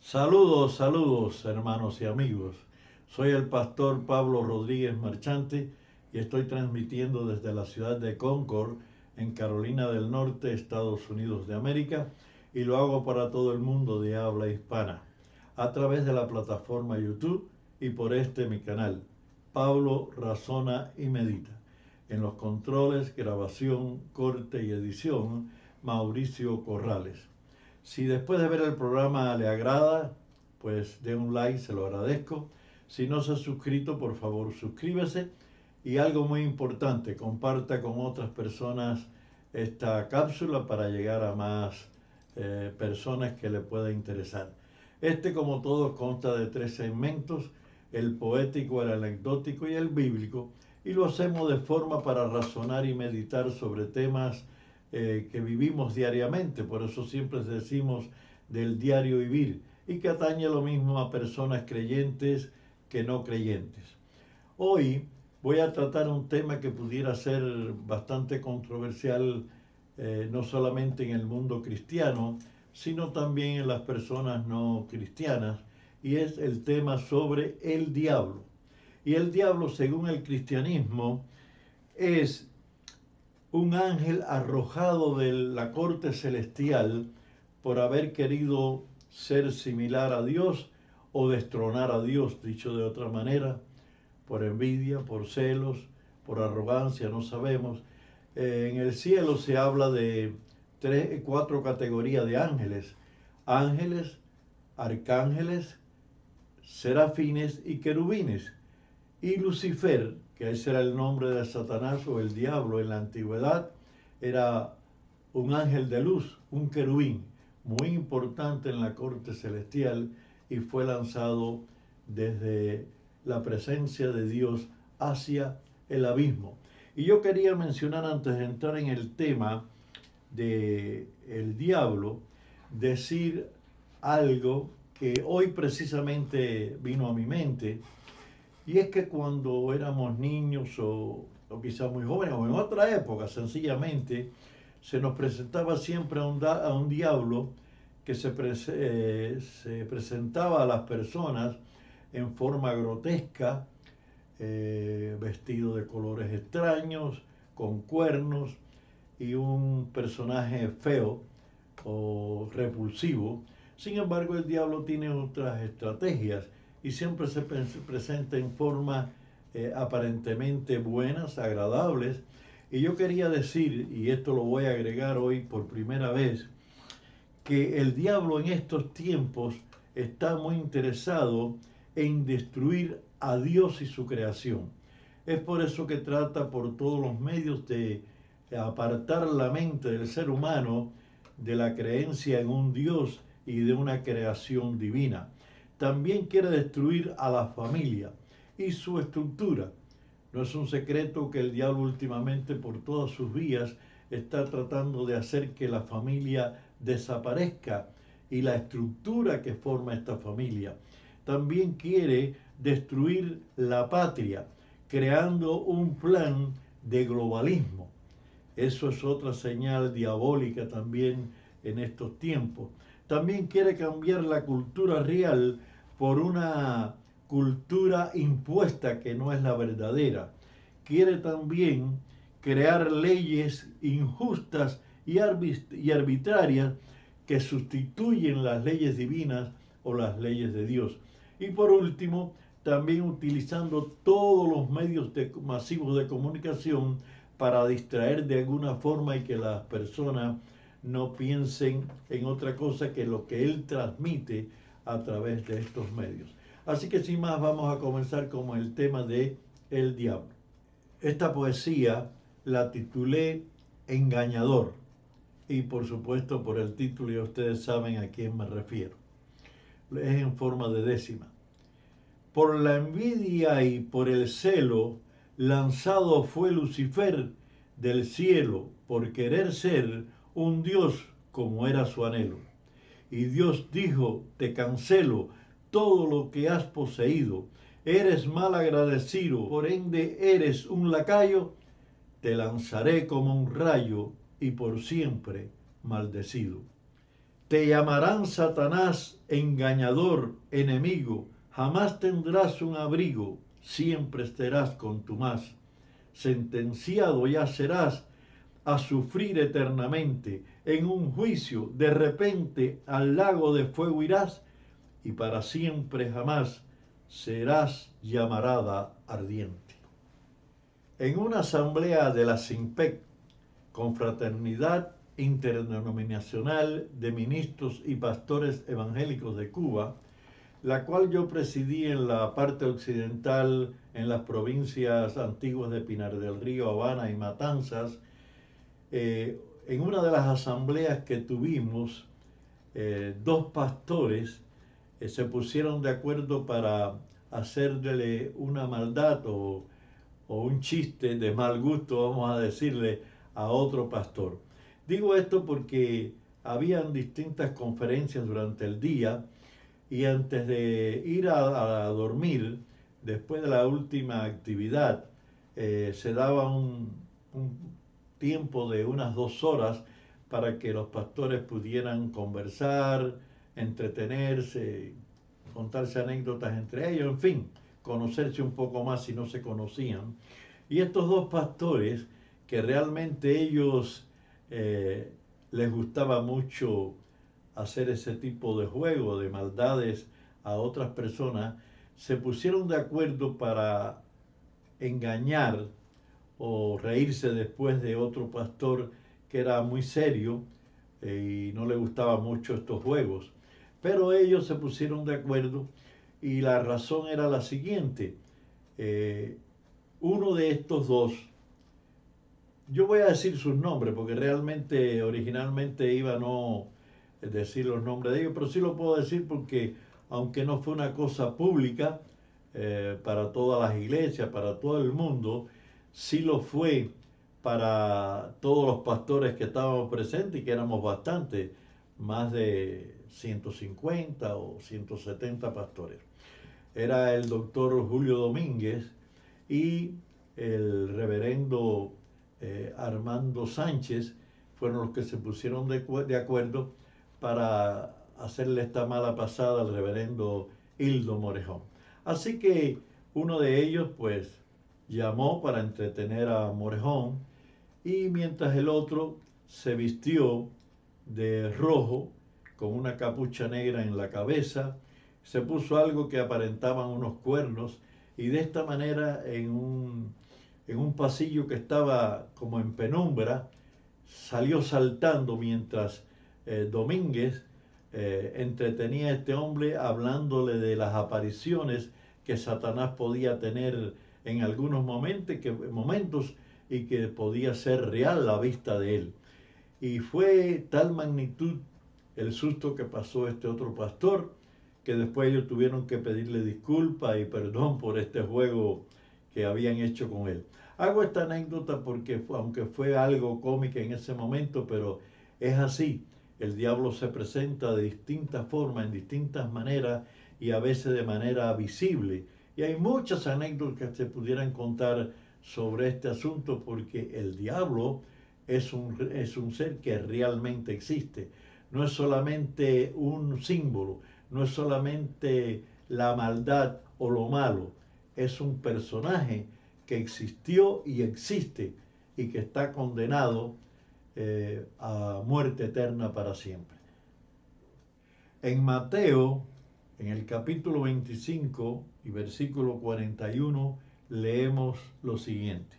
Saludos, saludos, hermanos y amigos. Soy el pastor Pablo Rodríguez Marchante y estoy transmitiendo desde la ciudad de Concord, en Carolina del Norte, Estados Unidos de América, y lo hago para todo el mundo de habla hispana, a través de la plataforma YouTube y por mi canal, Pablo Razona y Medita. En los controles, grabación, corte y edición, Mauricio Corrales. Si después de ver el programa le agrada, pues dé un like, se lo agradezco. Si no se ha suscrito, por favor suscríbase. Y algo muy importante, comparta con otras personas esta cápsula para llegar a más personas que le pueda interesar. Como todos, consta de 3 segmentos: el poético, el anecdótico y el bíblico. Y lo hacemos de forma para razonar y meditar sobre temas que vivimos diariamente. Por eso siempre decimos del diario vivir, y que atañe lo mismo a personas creyentes que no creyentes. Hoy voy a tratar un tema que pudiera ser bastante controversial, no solamente en el mundo cristiano, sino también en las personas no cristianas, y es el tema sobre el diablo. Y el diablo, según el cristianismo, es un ángel arrojado de la corte celestial por haber querido ser similar a Dios o destronar a Dios, dicho de otra manera, por envidia, por celos, por arrogancia, no sabemos. En el cielo se habla de 4 categorías de ángeles: ángeles, arcángeles, serafines y querubines. Y Lucifer, que ese era el nombre de Satanás o el diablo en la antigüedad, era un ángel de luz, un querubín, muy importante en la corte celestial, y fue lanzado desde la presencia de Dios hacia el abismo. Y yo quería mencionar, antes de entrar en el tema de el diablo, decir algo que hoy precisamente vino a mi mente. Y es que cuando éramos niños o quizás muy jóvenes o en otra época, sencillamente, se nos presentaba siempre a un diablo que se presentaba a las personas en forma grotesca, vestido de colores extraños, con cuernos, y un personaje feo o repulsivo. Sin embargo, el diablo tiene otras estrategias y siempre se presenta en formas aparentemente buenas, agradables. Y yo quería decir, y esto lo voy a agregar hoy por primera vez, que el diablo en estos tiempos está muy interesado en destruir a Dios y su creación. Es por eso que trata por todos los medios de apartar la mente del ser humano de la creencia en un Dios y de una creación divina. También quiere destruir a la familia y su estructura. No es un secreto que el diablo últimamente, por todas sus vías, está tratando de hacer que la familia desaparezca y la estructura que forma esta familia. También quiere destruir la patria, creando un plan de globalismo. Eso es otra señal diabólica también en estos tiempos. También quiere cambiar la cultura real por una cultura impuesta que no es la verdadera. Quiere también crear leyes injustas y arbitrarias que sustituyen las leyes divinas o las leyes de Dios. Y por último, también utilizando todos los medios masivos de comunicación para distraer de alguna forma y que las personas no piensen en otra cosa que lo que él transmite a través de estos medios. Así que sin más, vamos a comenzar con el tema de el diablo. Esta poesía la titulé Engañador, y por supuesto por el título ya ustedes saben a quién me refiero. Es en forma de décima. Por la envidia y por el celo, lanzado fue Lucifer del cielo por querer ser un Dios como era su anhelo. Y Dios dijo: te cancelo todo lo que has poseído. Eres mal agradecido, por ende eres un lacayo. Te lanzaré como un rayo y por siempre maldecido. Te llamarán Satanás, engañador, enemigo. Jamás tendrás un abrigo, siempre estarás contumaz. Sentenciado ya serás a sufrir eternamente. En un juicio, de repente, al lago de fuego irás, y para siempre jamás serás llamarada ardiente. En una asamblea de la SINPEC, Confraternidad Interdenominacional de Ministros y Pastores Evangélicos de Cuba, la cual yo presidí en la parte occidental, en las provincias antiguas de Pinar del Río, Habana y Matanzas, en una de las asambleas que tuvimos, dos pastores se pusieron de acuerdo para hacerle una maldad o un chiste de mal gusto, vamos a decirle, a otro pastor. Digo esto porque habían distintas conferencias durante el día y antes de ir a dormir, después de la última actividad, se daba un tiempo de unas 2 horas para que los pastores pudieran conversar, entretenerse, contarse anécdotas entre ellos, en fin, conocerse un poco más si no se conocían. Y estos dos pastores, que realmente ellos les gustaba mucho hacer ese tipo de juego, de maldades a otras personas, se pusieron de acuerdo para engañar o reírse después de otro pastor que era muy serio y no le gustaban mucho estos juegos. Pero ellos se pusieron de acuerdo y la razón era la siguiente. Uno de estos dos, yo voy a decir sus nombres porque realmente originalmente iba a no decir los nombres de ellos, pero sí lo puedo decir porque aunque no fue una cosa pública para todas las iglesias, para todo el mundo, sí lo fue para todos los pastores que estábamos presentes y que éramos bastantes, más de 150 o 170 pastores. Era el doctor Julio Domínguez y el reverendo Armando Sánchez, fueron los que se pusieron de acuerdo para hacerle esta mala pasada al reverendo Hildo Morejón. Así que uno de ellos pues llamó para entretener a Morejón y mientras el otro se vistió de rojo con una capucha negra en la cabeza, se puso algo que aparentaban unos cuernos y de esta manera en un pasillo que estaba como en penumbra, salió saltando mientras Domínguez entretenía a este hombre hablándole de las apariciones que Satanás podía tener en algunos momentos y que podía ser real la vista de él. Y fue tal magnitud el susto que pasó este otro pastor que después ellos tuvieron que pedirle disculpas y perdón por este juego que habían hecho con él. Hago esta anécdota porque aunque fue algo cómico en ese momento, pero es así. El diablo se presenta de distintas formas, en distintas maneras y a veces de manera visible. Y hay muchas anécdotas que se pudieran contar sobre este asunto porque el diablo es un ser que realmente existe. No es solamente un símbolo, no es solamente la maldad o lo malo, es un personaje que existió y existe y que está condenado a muerte eterna para siempre. En Mateo, en el capítulo 25 y versículo 41, leemos lo siguiente.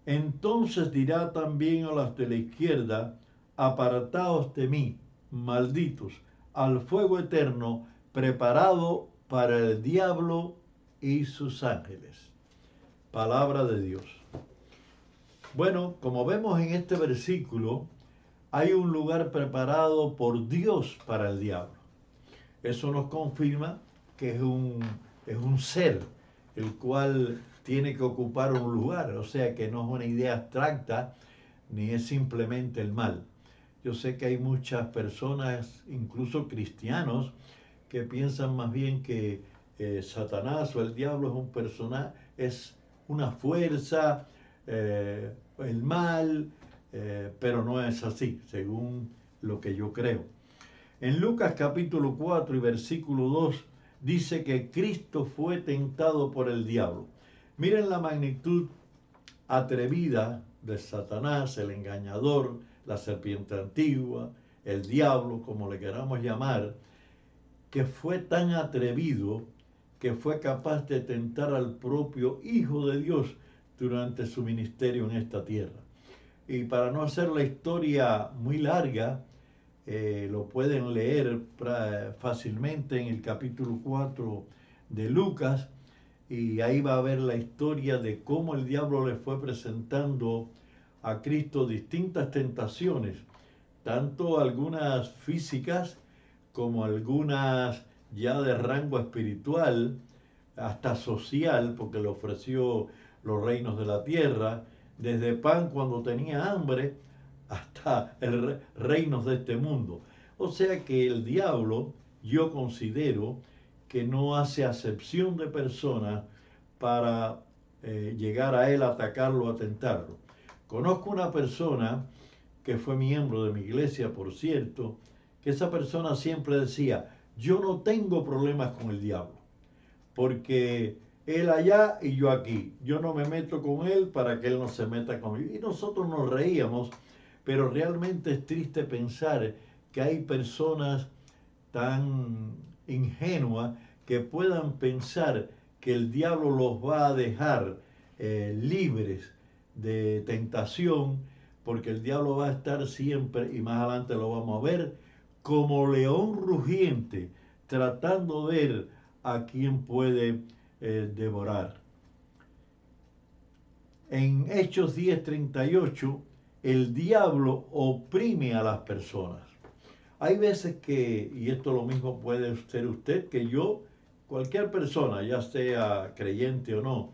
Entonces dirá también a los de la izquierda, apartaos de mí, malditos, al fuego eterno preparado para el diablo y sus ángeles. Palabra de Dios. Bueno, como vemos en este versículo, hay un lugar preparado por Dios para el diablo. Eso nos confirma que es un ser el cual tiene que ocupar un lugar, o sea que no es una idea abstracta ni es simplemente el mal. Yo sé que hay muchas personas, incluso cristianos, que piensan más bien que Satanás o el diablo es un personaje, es una fuerza, el mal, pero no es así, según lo que yo creo. En Lucas capítulo 4 y versículo 2 dice que Cristo fue tentado por el diablo. Miren la magnitud atrevida de Satanás, el engañador, la serpiente antigua, el diablo, como le queramos llamar, que fue tan atrevido que fue capaz de tentar al propio Hijo de Dios durante su ministerio en esta tierra. Y para no hacer la historia muy larga, lo pueden leer fácilmente en el capítulo 4 de Lucas, y ahí va a ver la historia de cómo el diablo le fue presentando a Cristo distintas tentaciones, tanto algunas físicas como algunas ya de rango espiritual, hasta social, porque le ofreció los reinos de la tierra, desde pan cuando tenía hambre, hasta el reinos de este mundo. O sea que el diablo, yo considero que no hace acepción de personas para llegar a él, atacarlo, atentarlo. Conozco una persona que fue miembro de mi iglesia, por cierto, que esa persona siempre decía, yo no tengo problemas con el diablo, porque él allá y yo aquí, yo no me meto con él para que él no se meta conmigo. Y nosotros nos reíamos, pero realmente es triste pensar que hay personas tan ingenuas que puedan pensar que el diablo los va a dejar libres de tentación, porque el diablo va a estar siempre, y más adelante lo vamos a ver, como león rugiente, tratando de ver a quién puede devorar. En Hechos 10:38, el diablo oprime a las personas. Hay veces que, y esto lo mismo puede ser usted, que yo, cualquier persona, ya sea creyente o no,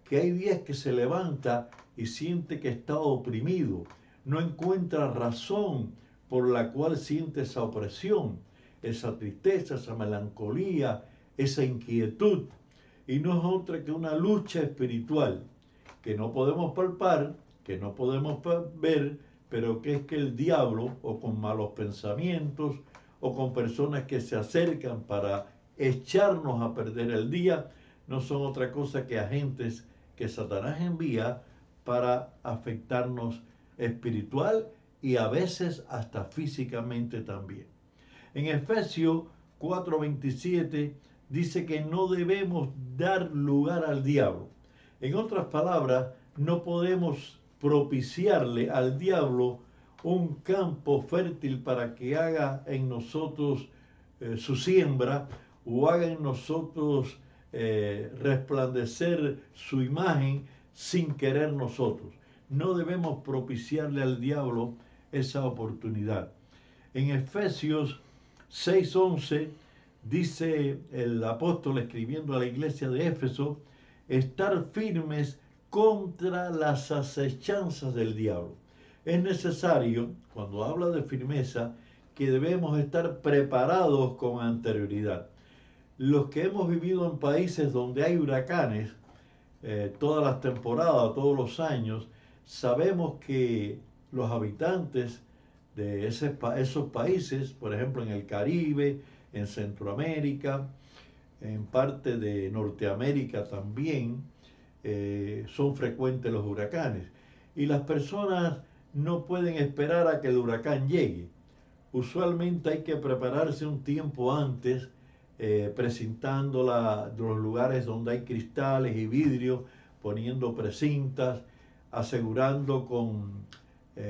que hay días que se levanta y siente que está oprimido, no encuentra razón por la cual siente esa opresión, esa tristeza, esa melancolía, esa inquietud, y no es otra que una lucha espiritual que no podemos palpar, que no podemos ver, pero que es que el diablo, o con malos pensamientos, o con personas que se acercan para echarnos a perder el día, no son otra cosa que agentes que Satanás envía para afectarnos espiritual y a veces hasta físicamente también. En Efesios 4:27 dice que no debemos dar lugar al diablo. En otras palabras, no podemos propiciarle al diablo un campo fértil para que haga en nosotros su siembra, o haga en nosotros resplandecer su imagen sin querer nosotros. No debemos propiciarle al diablo esa oportunidad. En Efesios 6:11 dice el apóstol escribiendo a la iglesia de Éfeso, estar firmes contra las acechanzas del diablo. Es necesario, cuando habla de firmeza, que debemos estar preparados con anterioridad. Los que hemos vivido en países donde hay huracanes, todas las temporadas, todos los años, sabemos que los habitantes de esos países, por ejemplo en el Caribe, en Centroamérica, en parte de Norteamérica también, son frecuentes los huracanes. Y las personas no pueden esperar a que el huracán llegue. Usualmente hay que prepararse un tiempo antes, precintando los lugares donde hay cristales y vidrios, poniendo precintas, asegurando con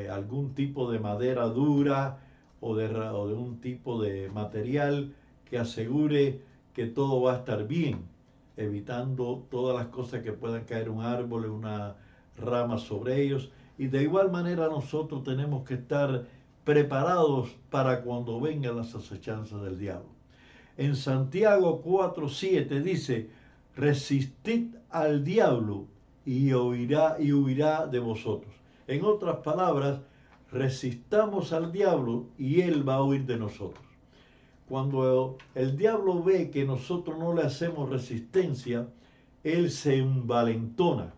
algún tipo de madera dura o de un tipo de material que asegure que todo va a estar bien, evitando todas las cosas que puedan caer, un árbol, una rama sobre ellos. Y de igual manera nosotros tenemos que estar preparados para cuando vengan las acechanzas del diablo. En Santiago 4:7 dice, resistid al diablo y huirá de vosotros. En otras palabras, resistamos al diablo y él va a huir de nosotros. Cuando el diablo ve que nosotros no le hacemos resistencia, él se envalentona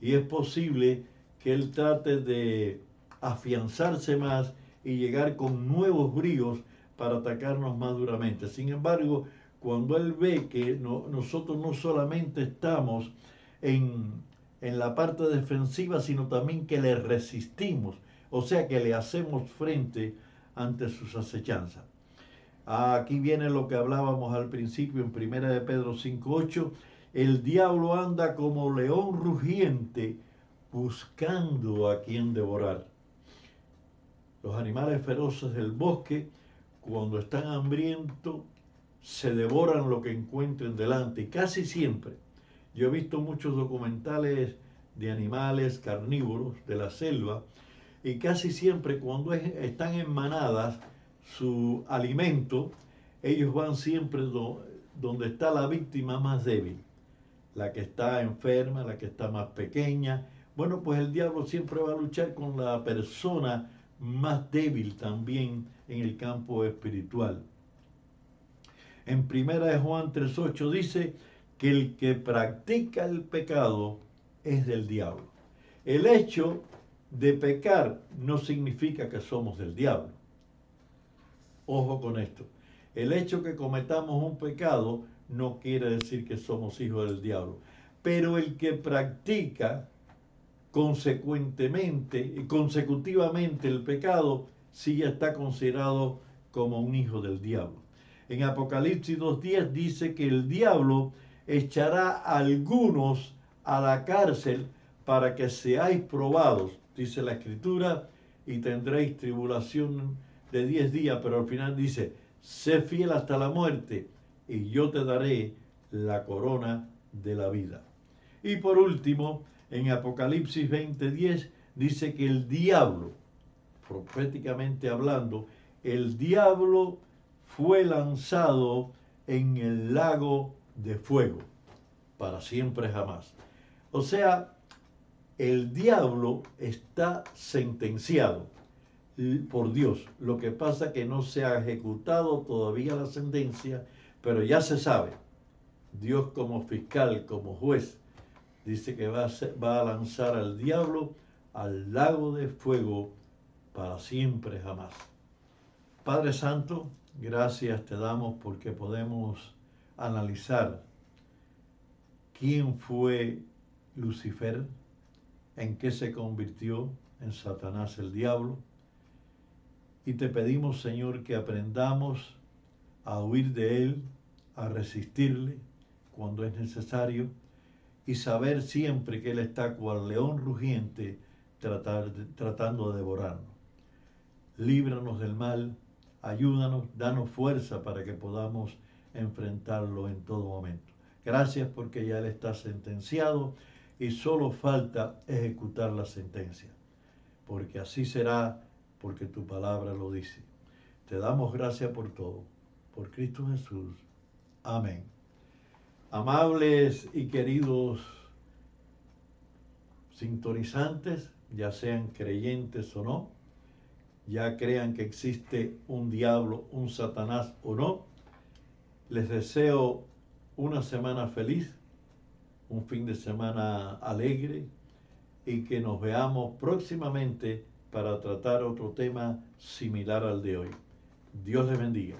y es posible que él trate de afianzarse más y llegar con nuevos bríos para atacarnos más duramente. Sin embargo, cuando Él ve que nosotros no solamente estamos en la parte defensiva, sino también que le resistimos, o sea que le hacemos frente ante sus acechanzas. Aquí viene lo que hablábamos al principio en 1 de Pedro 5:8. El diablo anda como león rugiente buscando a quien devorar. Los animales feroces del bosque, cuando están hambrientos, se devoran lo que encuentren delante. Y casi siempre, yo he visto muchos documentales de animales carnívoros de la selva, y casi siempre cuando están en manadas, su alimento, ellos van siempre donde está la víctima más débil, la que está enferma, la que está más pequeña. Bueno, pues el diablo siempre va a luchar con la persona más débil también en el campo espiritual. En 1 de Juan 3:8 dice que el que practica el pecado es del diablo. El hecho de pecar no significa que somos del diablo. Ojo con esto. El hecho que cometamos un pecado no quiere decir que somos hijos del diablo. Pero el que practica consecuentemente y consecutivamente el pecado, sí ya está considerado como un hijo del diablo. En Apocalipsis 2:10 dice que el diablo echará a algunos a la cárcel para que seáis probados, dice la Escritura, y tendréis tribulación de 10 días, pero al final dice, sé fiel hasta la muerte, y yo te daré la corona de la vida. Y por último, en Apocalipsis 20:10 dice que el diablo, proféticamente hablando, el diablo fue lanzado en el lago de fuego, para siempre jamás. O sea, el diablo está sentenciado por Dios. Lo que pasa es que no se ha ejecutado todavía la sentencia, pero ya se sabe. Dios como fiscal, como juez, dice que va a lanzar al diablo al lago de fuego para siempre jamás. Padre Santo, gracias te damos porque podemos analizar quién fue Lucifer, en qué se convirtió en Satanás el diablo. Y te pedimos, Señor, que aprendamos a huir de él, a resistirle cuando es necesario y saber siempre que él está cual león rugiente tratando de devorarnos. Líbranos del mal, ayúdanos, danos fuerza para que podamos enfrentarlo en todo momento. Gracias porque ya él está sentenciado y solo falta ejecutar la sentencia, porque así será, porque tu palabra lo dice. Te damos gracias por todo, por Cristo Jesús. Amén. Amables y queridos sintonizantes, ya sean creyentes o no, ya crean que existe un diablo, un Satanás o no, les deseo una semana feliz, un fin de semana alegre y que nos veamos próximamente para tratar otro tema similar al de hoy. Dios les bendiga.